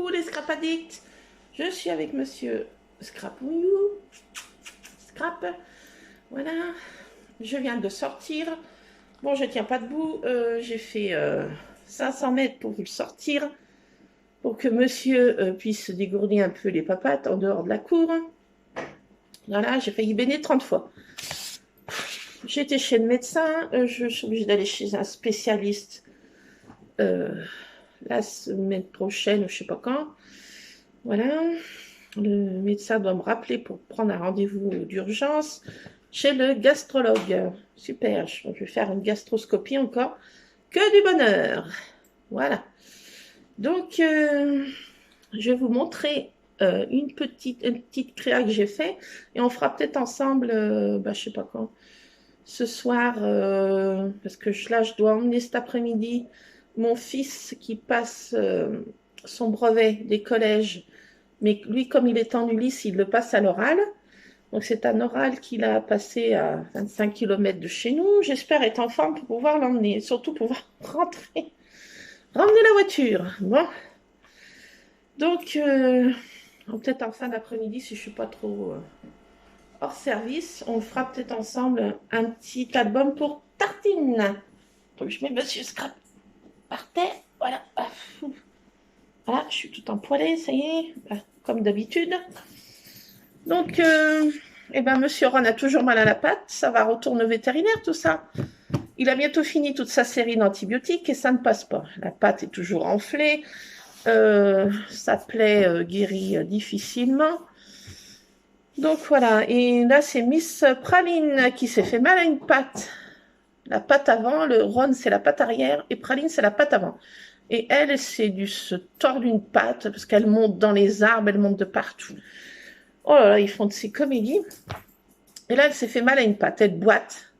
coucou les Scrap Addicts. Je suis avec monsieur Scrapouillou. Scrap. Voilà. Je viens de sortir. Bon, je tiens pas debout. J'ai fait 500 mètres pour vous le sortir. Pour que monsieur puisse dégourdir un peu les papates en dehors de la cour. Voilà, j'ai failli baigner 30 fois. J'étais chez le médecin. Je suis obligée d'aller chez un spécialiste la semaine prochaine ou je sais pas quand. Voilà. Le médecin doit me rappeler pour prendre un rendez-vous d'urgence chez le gastrologue. Super, je vais faire une gastroscopie encore. Que du bonheur. Voilà. Donc, je vais vous montrer une petite créa que j'ai fait et on fera peut-être ensemble, je sais pas quand, ce soir, parce que là, je dois emmener cet après-midi mon fils qui passe son brevet des collèges. Mais lui, comme il est en Ulysse, il le passe à l'oral. Donc, c'est un oral qu'il a passé à 25 km de chez nous. J'espère être en forme pour pouvoir l'emmener. Surtout pouvoir ramener la voiture. Bon. Donc, peut-être en fin d'après-midi, si je ne suis pas trop hors service, on fera peut-être ensemble un petit album pour Tartine. Donc, je mets Monsieur Scrap par terre. Voilà. Voilà, je suis tout empoilée, ça y est, comme d'habitude. Donc, Monsieur Ron a toujours mal à la patte, ça va retourner au vétérinaire, tout ça. Il a bientôt fini toute sa série d'antibiotiques et ça ne passe pas. La patte est toujours enflée, sa plaie guérit difficilement. Donc voilà, et là c'est Miss Praline qui s'est fait mal à une patte. La patte avant, le Ron c'est la patte arrière et Praline c'est la patte avant. Et elle, c'est dû se tordre une patte parce qu'elle monte dans les arbres, elle monte de partout. Oh là là, ils font de ces comédies. Et là, elle s'est fait mal à une patte, elle boite.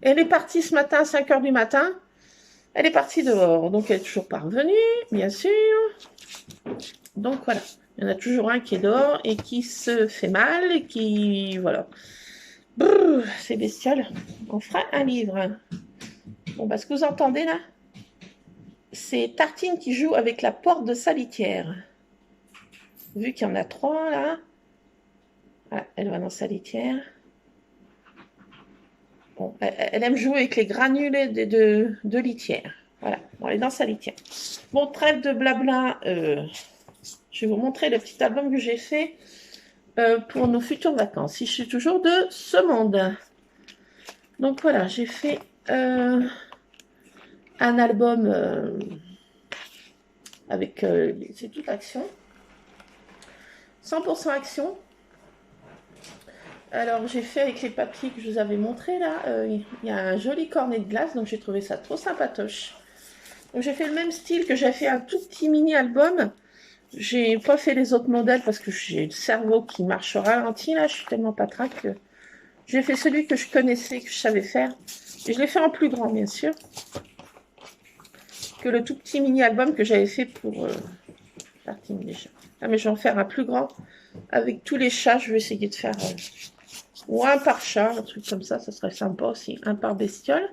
Et elle est partie ce matin à 5 h du matin. Elle est partie dehors, donc elle est toujours pas revenue, bien sûr. Donc voilà, il y en a toujours un qui est dehors et qui se fait mal et qui... Voilà. C'est bestial. On fera un livre. Bon, ce que vous entendez là, c'est Tartine qui joue avec la porte de sa litière. Vu qu'il y en a 3 là. Voilà, elle va dans sa litière. Bon, elle aime jouer avec les granulés de litière. Voilà, bon, elle est dans sa litière. Bon, trêve de blabla. Je vais vous montrer le petit album que j'ai fait pour nos futures vacances. Si je suis toujours de ce monde. Donc voilà, j'ai fait un album avec c'est toute action. 100% action. Alors j'ai fait avec les papiers que je vous avais montré là, il y a un joli cornet de glace, donc j'ai trouvé ça trop sympatoche. Donc j'ai fait le même style que j'ai fait un tout petit mini album. J'ai pas fait les autres modèles parce que j'ai le cerveau qui marche au ralenti là, je suis tellement patraque que j'ai fait celui que je connaissais, que je savais faire. Et je l'ai fait en plus grand bien sûr que le tout petit mini album que j'avais fait pour Tartine déjà. Ah, mais je vais en faire un plus grand avec tous les chats, je vais essayer de faire... ou un par chat, un truc comme ça serait sympa aussi, un par bestiole.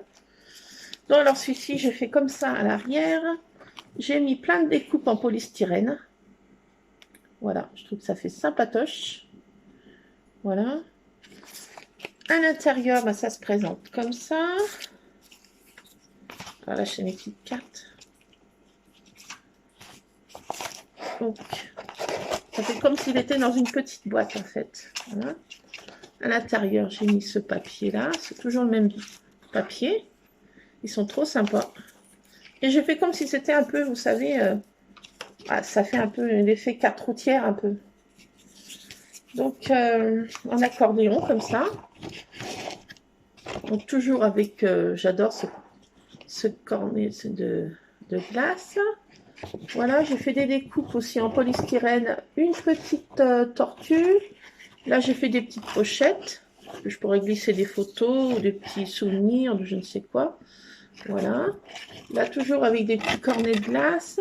Donc alors celui-ci, j'ai fait comme ça à l'arrière. J'ai mis plein de découpes en polystyrène. Voilà, je trouve que ça fait sympatoche. Voilà. À l'intérieur, ça se présente comme ça. Voilà, j'ai mes petites cartes. Donc, ça fait comme s'il était dans une petite boîte en fait. Voilà. À l'intérieur, j'ai mis ce papier-là. C'est toujours le même papier. Ils sont trop sympas. Et j'ai fait comme si c'était un peu, vous savez, ça fait un peu l'effet carte routière un peu. Donc, en accordéon comme ça. Donc, toujours avec, j'adore ce cornet de glace. Voilà, j'ai fait des découpes aussi en polystyrène. Une petite tortue. Là, j'ai fait des petites pochettes. Je pourrais glisser des photos ou des petits souvenirs de je ne sais quoi. Voilà. Là, toujours avec des petits cornets de glace.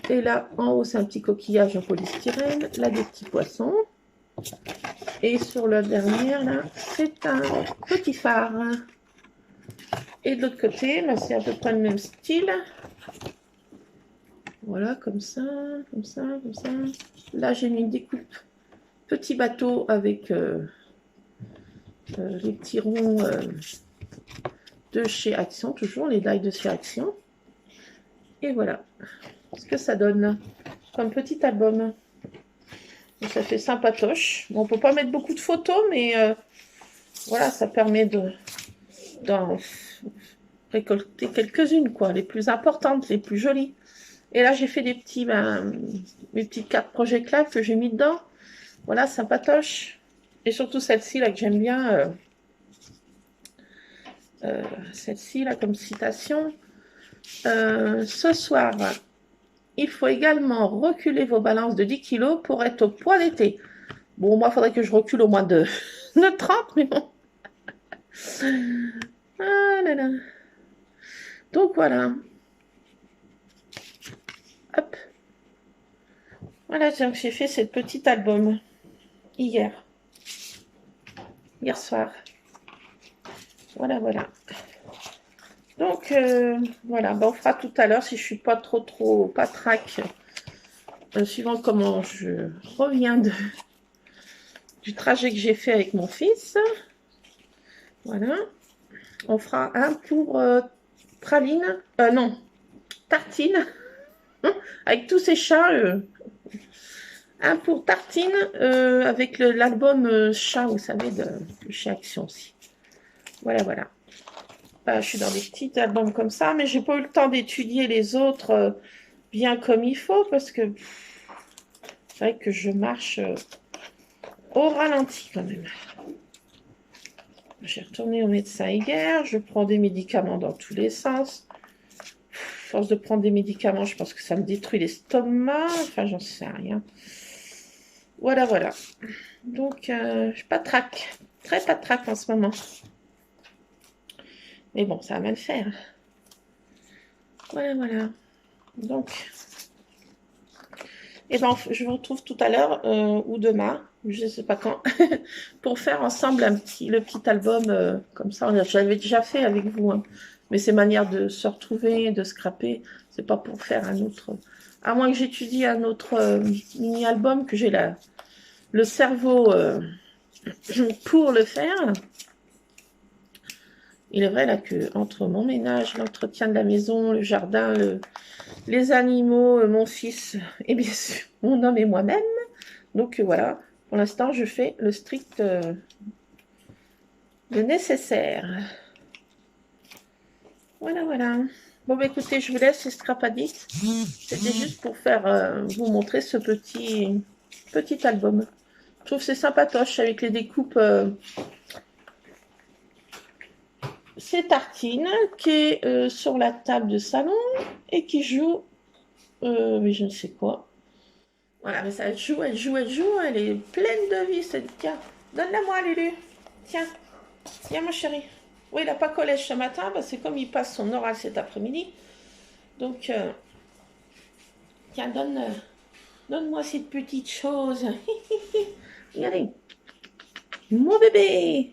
Et là, en haut, c'est un petit coquillage en polystyrène. Là, des petits poissons. Et sur la dernière, là, c'est un petit phare. Et de l'autre côté, c'est à peu près le même style. Voilà, comme ça, comme ça, comme ça. Là, j'ai mis une découpe petit bateau avec les petits ronds de chez Action, toujours les die de chez Action. Et voilà ce que ça donne comme petit album. Donc, ça fait sympatoche. Bon, on peut pas mettre beaucoup de photos, mais voilà, ça permet d'en récolter quelques-unes, quoi, les plus importantes, les plus jolies. Et là, j'ai fait des petits, mes petites cartes Project Life que j'ai mis dedans. Voilà, sympatoche. Et surtout celle-ci, là, que j'aime bien. Celle-ci, là, comme citation. Ce soir, il faut également reculer vos balances de 10 kg pour être au poids d'été. Bon, moi, il faudrait que je recule au moins de 30, mais bon. Ah là là. Donc, voilà. Hop. Voilà, donc j'ai fait cette petite album hier soir. Voilà, voilà. Donc, voilà, on fera tout à l'heure si je suis pas trop patraque, suivant comment je reviens du trajet que j'ai fait avec mon fils. Voilà. On fera un pour praline, non, tartine, avec tous ces chats. Un pour tartine avec l'album chat, vous savez, de chez Action aussi. Voilà, voilà. Je suis dans des petits albums comme ça, mais j'ai pas eu le temps d'étudier les autres bien comme il faut, parce que c'est vrai que je marche au ralenti quand même. J'ai retourné au médecin hier, je prends des médicaments dans tous les sens. Force de prendre des médicaments, je pense que ça me détruit l'estomac, enfin j'en sais rien. Voilà, voilà. Donc, je patraque, très patraque en ce moment. Mais bon, ça va mal faire. Voilà, voilà. Donc, et ben, je vous retrouve tout à l'heure ou demain, je ne sais pas quand, pour faire ensemble le petit album comme ça. J'avais déjà fait avec vous, hein. Mais c'est manière de se retrouver, de scraper. C'est pas pour faire un autre. À moins que j'étudie un autre mini-album, que j'ai le cerveau pour le faire. Il est vrai là que entre mon ménage, l'entretien de la maison, le jardin, les animaux, mon fils et bien sûr mon homme et moi-même. Donc voilà, pour l'instant je fais le strict le nécessaire. Voilà, voilà. Bon bah écoutez, je vous laisse, c'est Scrapadix. C'était juste pour faire vous montrer ce petit album. Je trouve c'est sympatoche avec les découpes. C'est Tartine qui est sur la table de salon et qui joue, mais je ne sais quoi. Voilà, mais ça, elle joue, elle est pleine de vie, cette. Tiens, donne-la-moi, Lulu. Tiens, mon chéri. Oui, il n'a pas collège ce matin, parce que comme il passe son oral cet après-midi. Donc, tiens, donne-moi cette petite chose. Regardez, mon bébé.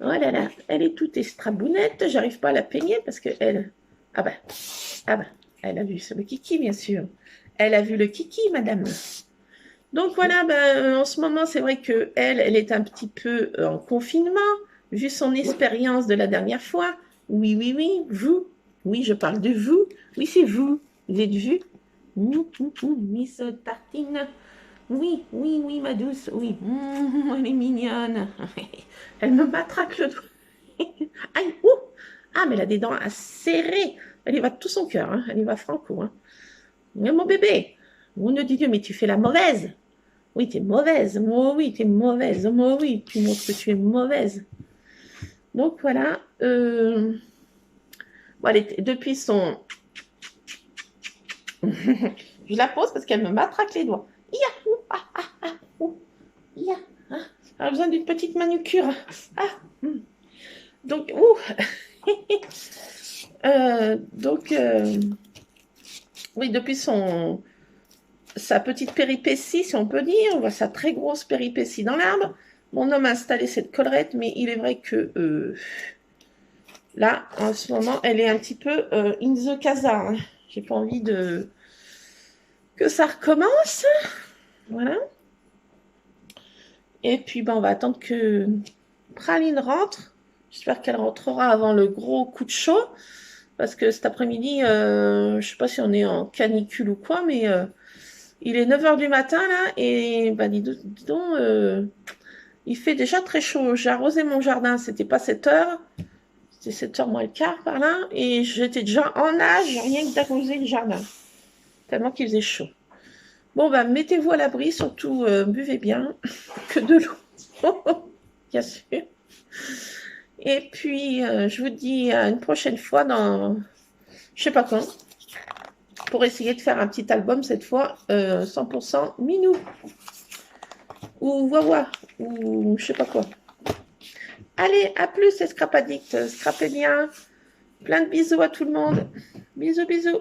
Oh là là, elle est toute estrabounette, j'arrive pas à la peigner parce que elle... Ah bah, elle a vu le kiki, bien sûr. Elle a vu le kiki, madame. Donc voilà, en ce moment, c'est vrai que elle est un petit peu en confinement, vu son expérience de la dernière fois. Oui, oui, oui, vous. Oui, je parle de vous. Oui, c'est vous. Vous êtes vu? Miss Tartine. Oui, oui, oui, ma douce, oui. Elle est mignonne. Elle me matraque le doigt. Aïe, ouh. Ah, mais elle a des dents à serrer. Elle y va de tout son cœur, hein. Elle y va franco, hein. Mais mon bébé, mon Dieu, Dieu, mais tu fais la mauvaise. Oui, t'es mauvaise. Moi, oui, t'es mauvaise. Moi, oui, tu montres que tu es mauvaise. Donc, voilà. Bon, depuis son... Je la pose parce qu'elle me matraque les doigts. Elle a besoin d'une petite manucure. Donc, oui, depuis sa petite péripétie, si on peut dire, on voit sa très grosse péripétie dans l'arbre. Mon homme a installé cette collerette, mais il est vrai que là, en ce moment, elle est un petit peu in the casa, hein. J'ai pas envie de que ça recommence. Voilà. Et puis, ben, on va attendre que Praline rentre. J'espère qu'elle rentrera avant le gros coup de chaud. Parce que cet après-midi, je sais pas si on est en canicule ou quoi, mais il est 9 h du matin, là, et bah, dis donc, il fait déjà très chaud. J'ai arrosé mon jardin, c'était pas 7 h, c'était 7 h moins le quart par là, et j'étais déjà en nage, rien que d'arroser le jardin, tellement qu'il faisait chaud. Bon, bah, mettez-vous à l'abri, surtout buvez bien, que de l'eau, bien sûr. Et puis, je vous dis à une prochaine fois dans, je sais pas quand, pour essayer de faire un petit album cette fois, 100% Minou, ou Wawa, ou je sais pas quoi. Allez, à plus les scrapadict, scrapez bien. Plein de bisous à tout le monde. Bisous, bisous.